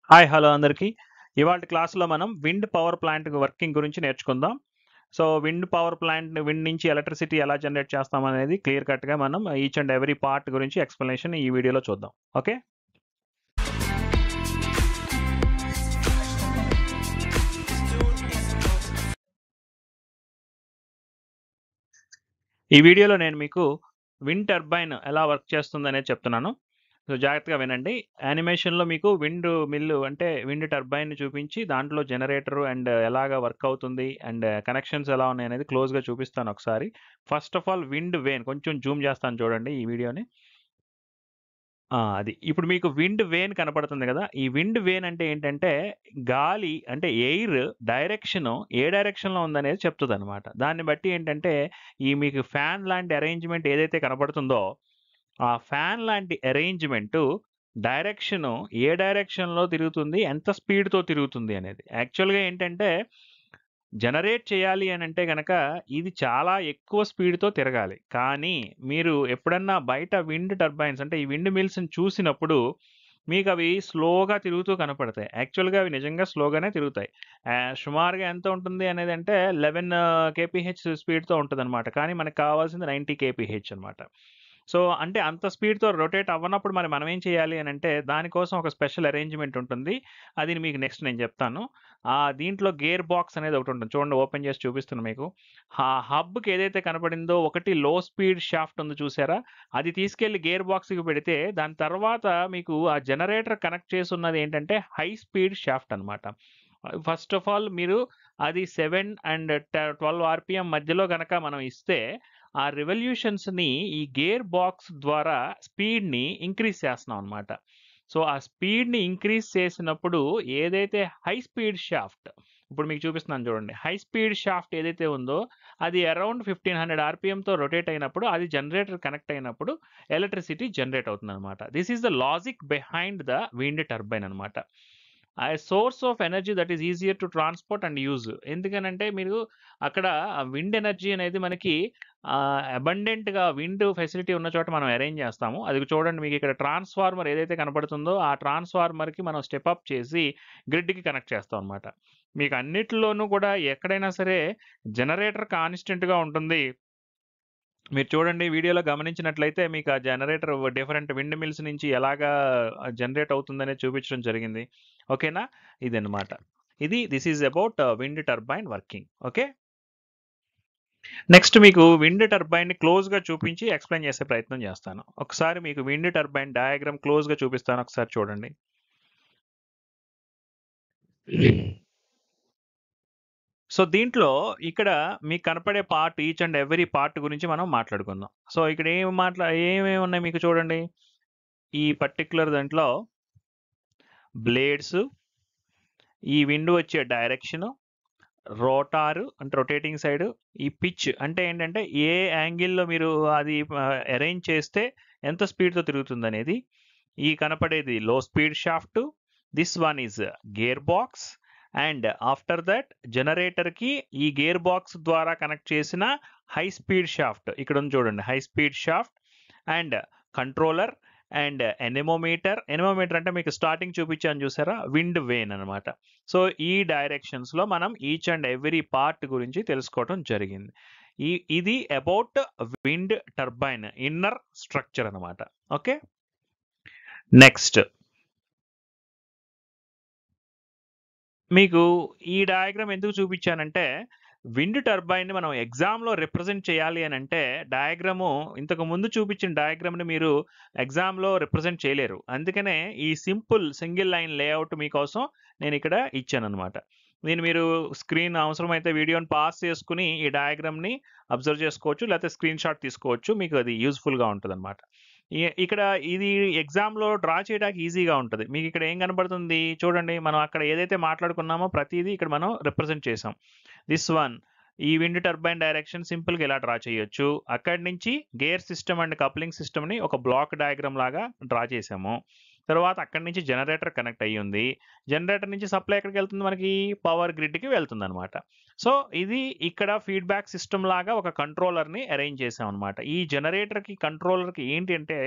Hi hello అందరికీ. ఇవాల్టి క్లాస్‌లో మనం విండ్ పవర్ ప్లాంట్ వర్కింగ్ గురించి నేర్చుకుందాం. So, wind power plant wind నుంచి ఎలక్ట్రిసిటీ ఎలా జనరేట్ చేస్తామనేది క్లియర్ కట్‌గా మనం ఈచ్ అండ్ ఎవ్రీ పార్ట్ గురించి ఎక్స్‌ప్లనేషన్ ఈ వీడియోలో చూద్దాం. ఓకే. ఈ వీడియోలో నేను మీకు విండ్ టర్బైన్ ఎలా వర్క్ చేస్తుందనేది చెప్తున్నాను. సో, జాగ్రత్తగా వినండి. యానిమేషన్‌లో మీకు విండ్ మిల్లు అంటే విండ్ టర్బైన్ చూపించి దాంట్లో జనరేటర్ అండ్ ఎలాగా వర్క్ అవుతుంది అండ్ కనెక్షన్స్ ఎలా ఉన్నాయనేది క్లోజ్‌గా చూపిస్తాను ఒకసారి. First of all wind vane కొంచెం జూమ్ చేస్తాను చూడండి ఈ వీడియోని. అది. ఇప్పుడు మీకు విండ్ వేన్ కనపడుతుంది గదా! ఈ విండ్ వేన్ అంటే ఏంటంటే గాలి అంటే ఎయిర్ డైరెక్షను ఏ డైరెక్షన్‌లో ఉందనేది చెప్తదనమాట. దాన్ని బట్టి ఏంటంటే ఈ మీకు ఫ్యాన్ లాంటి అరేంజ్‌మెంట్ ఏదైతే కనపడుతుందో ఆ ఫ్యాన్ లాంటి అరేంజ్‌మెంటు డైరెక్షను ఏ డైరెక్షన్‌లో తిరుగుతుంది, ఎంత స్పీడ్‌తో తిరుగుతుంది అనేది. యాక్చువల్‌గా ఏంటంటే జనరేట్ చేయాలి అనంటే గనక ఇది చాలా ఎక్కువ స్పీడ్‌తో తిరగాలి. కానీ మీరు ఎప్పుడన్నా బయట విండ్ టర్బైన్స్ అంటే ఈ విండ్ మిల్స్‌ని చూసినప్పుడు మీకవి స్లోగా తిరుగుతూ కనపడతాయి. యాక్చువల్‌గా అవి నిజంగా స్లోగానే తిరుగుతాయి. సుమారుగా ఎంత ఉంటుంది అనేదంటే 11 కేపీహెచ్ స్పీడ్‌తో ఉంటదనమాట. కానీ మనకు కావాల్సింది 90 కేపీహెచ్ అనమాట. సో, అంటే అంత స్పీడ్‌తో రొటేట్ అవ్వనప్పుడు మరి మనం ఏం చేయాలి అనంటే దానికోసం ఒక స్పెషల్ అరేంజ్‌మెంట్ ఉంటుంది. అది మీకు నెక్స్ట్ నేను చెప్తాను. దీంట్లో గేర్ బాక్స్ అనేది ఒకటుంటుంది. చూడండి ఓపెన్ చేసి చూపిస్తున్నా మీకు. హబ్‌కి ఏదైతే కనపడిందో ఒకటి లో స్పీడ్ షాఫ్ట్ ఉంది చూసారా? అది తీసుకెళ్ళి గేర్ బాక్స్‌కి పెడితే దాని తర్వాత మీకు ఆ జనరేటర్ కనెక్ట్ చేసున్నది ఏంటంటే హై స్పీడ్ షాఫ్ట్ అనమాట. ఫస్ట్ ఆఫ్ ఆల్ మీరు అది 7 అండ్ 12 ఆర్‌పీఎం మధ్యలో గనక మనం ఇస్తే ఆ రివల్యూషన్స్‌ని ఈ గేర్ బాక్స్ ద్వారా స్పీడ్‌ని ఇంక్రీజ్ చేస్తున్నాం అనమాట. సో, ఆ స్పీడ్‌ని ఇంక్రీజ్ చేసినప్పుడు ఏదైతే హై స్పీడ్ షాఫ్ట్ ఇప్పుడు మీకు చూపిస్తున్నాను చూడండి. హై స్పీడ్ షాఫ్ట్ ఏదైతే ఉందో అది అరౌండ్ 1500 ఆర్‌పీఎంతో రొటేట్ అయినప్పుడు అది జనరేటర్ కనెక్ట్ అయినప్పుడు ఎలక్ట్రిసిటీ జనరేట్ అవుతుందనమాట. This is the logic behind the wind turbine అనమాట. Source of energy that is easier to transport and use. ఎందుకనంటే మీరు అక్కడ విండ్ ఎనర్జీ అనేది మనకి అబండెంట్‌గా విండ్ ఫెసిలిటీ ఉన్న చోట మనం అరేంజ్ చేస్తాము. అది చూడండి మీకు ఇక్కడ ట్రాన్స్‌ఫార్మర్ ఏదైతే కనపడుతుందో ఆ ట్రాన్స్‌ఫార్మర్‌కి మనం స్టెప్ అప్ చేసి గ్రిడ్‌కి కనెక్ట్ చేస్తాం అనమాట. మీకు అన్నిటిలోనూ కూడా ఎక్కడైనా సరే జనరేటర్ కాన్స్టెంట్‌గా ఉంటుంది. మీరు చూడండి వీడియోలో గమనించినట్లయితే మీకు ఆ జనరేటర్ డిఫరెంట్ విండ్ మిల్స్ నుంచి ఎలాగా జనరేట్ అవుతుందనేది చూపించడం జరిగింది. ఓకేనా? ఇదన్నమాట. This is about wind turbine working. Okay. Next మీకు విండ్ టర్బైన్‌ని క్లోజ్‌గా చూపించి ఎక్స్‌ప్లెయిన్ చేసే ప్రయత్నం చేస్తాను. ఒకసారి మీకు విండ్ టర్బైన్ డయాగ్రామ్ క్లోజ్‌గా చూపిస్తాను. ఒకసారి చూడండి. సో, దీంట్లో ఇక్కడ మీకు కనపడే part each and every part గురించి మనం మాట్లాడుకుందాం. సో, ఇక్కడ ఏమేమి ఉన్నాయి మీకు చూడండి. ఈ పర్టిక్యులర్ దాంట్లో బ్లేడ్స్, ఈ విండ్ వచ్చే డైరెక్షను, రోటారు అంటే రొటేటింగ్ సైడ్, ఈ పిచ్ అంటే ఏంటంటే ఏ యాంగిల్‌లో మీరు అది అరేంజ్ చేస్తే ఎంత స్పీడ్‌తో తిరుగుతుందనేది. ఈ కనపడేది low speed shaft. This one is gear box and after that జనరేటర్‌కి ఈ గేర్ బాక్స్ ద్వారా కనెక్ట్ చేసిన హై స్పీడ్ షాఫ్ట్. ఇక్కడ ఉంది చూడండి high speed shaft and controller and anemometer. Anemometer అంటే మీకు స్టార్టింగ్ చూపించాను చూసారా? విండ్ వేన్ అనమాట. సో, ఈ డైరెక్షన్స్‌లో మనం ఈచ్ అండ్ ఎవ్రీ పార్ట్ గురించి తెలుసుకోవడం జరిగింది. ఇది about wind turbine inner structure అనమాట. ఓకే. నెక్స్ట్ మీకు ఈ డయాగ్రామ్ ఎందుకు చూపించానంటే విండ్ టర్బైన్‌ని మనం ఎగ్జామ్‌లో రిప్రజెంట్ చేయాలి అనంటే డయాగ్రాము ఇంతకు ముందు చూపించిన డయాగ్రామ్‌ని మీరు ఎగ్జామ్‌లో రిప్రజెంట్ చేయలేరు. అందుకనే ఈ సింపుల్ సింగిల్ లైన్ లేఔట్ మీకోసం నేనిక్కడ ఇచ్చాననమాట. మీరు స్క్రీన్ అవసరమైతే వీడియోని పాజ్ చేసుకొని ఈ డయాగ్రామ్‌ని అబ్జర్వ్ చేసుకోవచ్చు. లేకపోతే స్క్రీన్ షాట్ తీసుకోవచ్చు. మీకు అది యూజ్‌ఫుల్‌గా ఉంటదనమాట. ఇక్కడ ఇది ఎగ్జామ్‌లో డ్రా చేయడానికి ఈజీగా ఉంటది. మీకిక్కడ ఏం కనపడుతుంది చూడండి. మనం అక్కడ ఏదైతే మాట్లాడుకున్నామో ప్రతీదీ ఇక్కడ మనం రిప్రజెంట్ చేసాం. దిస్ వన్ ఈ విండ్ టర్బైన్ డైరెక్షన్ సింపుల్‌గా ఇలా డ్రా చేయొచ్చు. అక్కడి నుంచి గేర్ సిస్టమ్ అండ్ కప్లింగ్ సిస్టమ్‌ని ఒక బ్లాక్ డయాగ్రామ్ లాగా డ్రా చేసాము. తర్వాత అక్కడి నుంచి జనరేటర్ కనెక్ట్ అయ్యుంది. జనరేటర్ నుంచి సప్లై ఎక్కడికెళ్తుంది మనకి? పవర్ గ్రిడ్‌కి వెళ్తుందనమాట. సో, ఇది ఇక్కడ ఫీడ్‌బ్యాక్ సిస్టమ్ లాగా ఒక కంట్రోలర్‌ని అరేంజ్ చేసామనమాట. ఈ జనరేటర్‌కి, కంట్రోలర్‌కి ఏంటి అంటే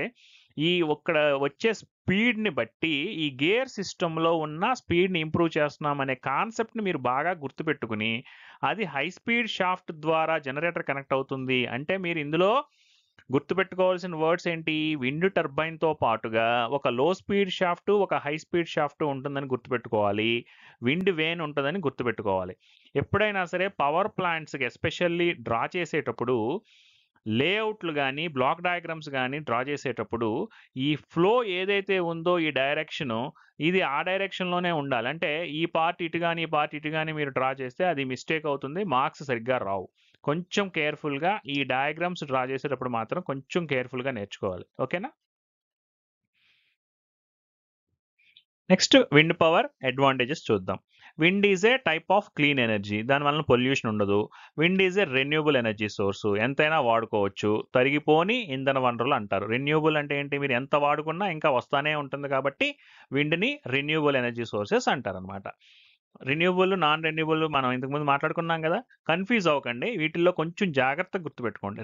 ఈ ఒక్కడ వచ్చే స్పీడ్‌ని బట్టి ఈ గేర్ సిస్టమ్‌లో ఉన్న స్పీడ్‌ని ఇంప్రూవ్ చేస్తున్నామనే కాన్సెప్ట్‌ని మీరు బాగా గుర్తుపెట్టుకొని, అది హై స్పీడ్ షాఫ్ట్ ద్వారా జనరేటర్ కనెక్ట్ అవుతుంది. అంటే మీరు ఇందులో గుర్తుపెట్టుకోవాల్సిన వర్డ్స్ ఏంటి? విండ్ టర్బైన్‌తో పాటుగా ఒక లో స్పీడ్ షాఫ్ట్, ఒక హై స్పీడ్ షాఫ్ట్ ఉంటుందని గుర్తుపెట్టుకోవాలి. విండ్ వేన్ ఉంటదని గుర్తుపెట్టుకోవాలి. ఎప్పుడైనా సరే పవర్ ప్లాంట్స్‌కి ఎస్పెషల్లీ డ్రా చేసేటప్పుడు లేఅవుట్లు గాని, బ్లాక్ డయాగ్రామ్స్ గాని డ్రా చేసేటప్పుడు ఈ ఫ్లో ఏదైతే ఉందో ఈ డైరెక్షను, ఇది ఆ డైరెక్షన్‌లోనే ఉండాలి. అంటే ఈ పార్ట్ ఇటు గాని, ఈ పార్ట్ ఇటు గాని మీరు డ్రా చేస్తే అది మిస్టేక్ అవుతుంది. మార్క్స్ సరిగ్గా రావు. కొంచెం కేర్‌ఫుల్‌గా ఈ డయాగ్రామ్స్ డ్రా చేసేటప్పుడు మాత్రం కొంచెం కేర్‌ఫుల్‌గా నేర్చుకోవాలి. ఓకేనా? నెక్స్ట్ విండ్ పవర్ అడ్వాంటేజెస్ చూద్దాం. Wind is a type of clean energy. దానివలన పొల్యూషన్ ఉండదు. Wind is a renewable energy source. ఎంతైనా వాడుకోవచ్చు. తరిగిపోని ఇంధన వనరులు అంటారు. రెన్యూబుల్ అంటే ఏంటి? మీరు ఎంత వాడుకున్నా ఇంకా వస్తానే ఉంటుంది కాబట్టి విండ్‌ని రెన్యూబుల్ ఎనర్జీ సోర్సెస్ అంటారనమాట. రెన్యూబుల్, నాన్ రెన్యూబుల్ మనం ఇంతకుముందు మాట్లాడుకున్నాం కదా! కన్‌ఫ్యూజ్ అవ్వకండి. వీటిల్లో కొంచెం జాగ్రత్తగా గుర్తుపెట్టుకోండి.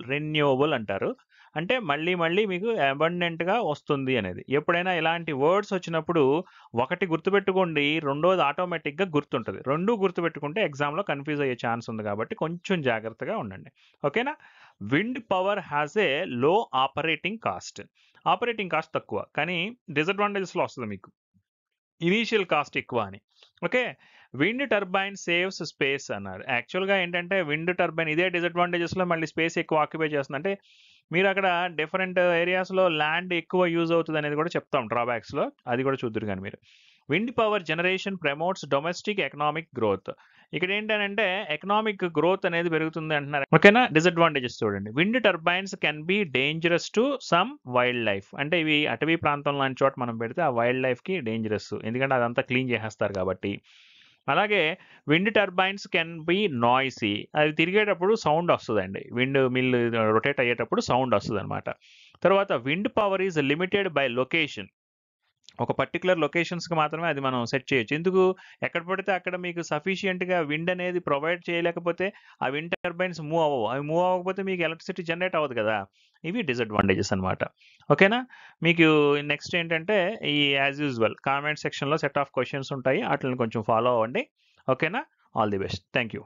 రెన్యూబుల్ అంటారు. అంటే మళ్ళీ మళ్ళీ మీకు అబండెంట్‌గా వస్తుంది అనేది. ఎప్పుడైనా ఇలాంటి వర్డ్స్ వచ్చినప్పుడు ఒకటి గుర్తుపెట్టుకోండి. రెండోది ఆటోమేటిక్‌గా గుర్తుంటది. 2 గుర్తుపెట్టుకుంటే ఎగ్జామ్‌లో కన్‌ఫ్యూజ్ అయ్యే ఛాన్స్ ఉంది కాబట్టి కొంచెం జాగ్రత్తగా ఉండండి. ఓకేనా? విండ్ పవర్ హాస్ ఏ లో ఆపరేటింగ్ కాస్ట్. ఆపరేటింగ్ కాస్ట్ తక్కువ. కానీ డిసడ్వాంటేజెస్‌లో వస్తది మీకు. ఇనీషియల్ కాస్ట్ ఎక్కువ అని. Okay. Wind turbine saves space అన్నారు. యాక్చువల్‌గా ఏంటంటే విండ్ టర్బైన్ ఇదే డిసడ్వాంటేజెస్‌లో మళ్ళీ స్పేస్ ఎక్కువ ఆక్యుపై చేస్తుంది. అంటే మీరక్కడ డిఫరెంట్ ఏరియాస్‌లో ల్యాండ్ ఎక్కువ యూజ్ అవుతదనేది కూడా చెప్తాం డ్రాబ్యాక్స్‌లో. అది కూడా చూద్దురు గాని మీరు. Wind power generation promotes domestic economic growth. ఇక్కడేంటనంటే ఎకనామిక్ గ్రోత్ అనేది పెరుగుతుంది అంటున్నారు. ఓకేనా? డిసడ్వాంటేజెస్ చూడండి. Wind turbines can be dangerous to some wildlife. అంటే ఇవి అటవీ ప్రాంతం లాంటి చోట మనం పెడితే ఆ వైల్డ్ లైఫ్‌కి డేంజరస్. ఎందుకంటే అదంతా క్లీన్ చేసేస్తారు కాబట్టి. అలాగే wind turbines can B noisy. అది తిరిగేటప్పుడు సౌండ్ వస్తదండి. విండ్ మిల్ రొటేట్ అయ్యేటప్పుడు సౌండ్ వస్తదనమాట. తర్వాత wind power is limited by location. ఒక పర్టిక్యులర్ లొకేషన్స్‌కి మాత్రమే అది మనం సెట్ చేయొచ్చు. ఎందుకు? ఎక్కడ పడితే అక్కడ మీకు సఫిషియెంట్‌గా విండ్ అనేది ప్రొవైడ్ చేయలేకపోతే ఆ విండ్ టర్బైన్స్ మూవ్ అవ్వవు. అవి మూవ్ అవ్వకపోతే మీకు ఎలక్ట్రిసిటీ జనరేట్ అవ్వదు కదా! ఇవి డిసడ్వాంటేజెస్ అనమాట. ఓకేనా? మీకు నెక్స్ట్ ఏంటంటే ఈ యాజ్ యూజువల్ కామెంట్ సెక్షన్‌లో సెట్ ఆఫ్ క్వెషన్స్ ఉంటాయి. ఆటిల్ని కొంచెం ఫాలో అవ్వండి. ఓకేనా? All the best. Thank you.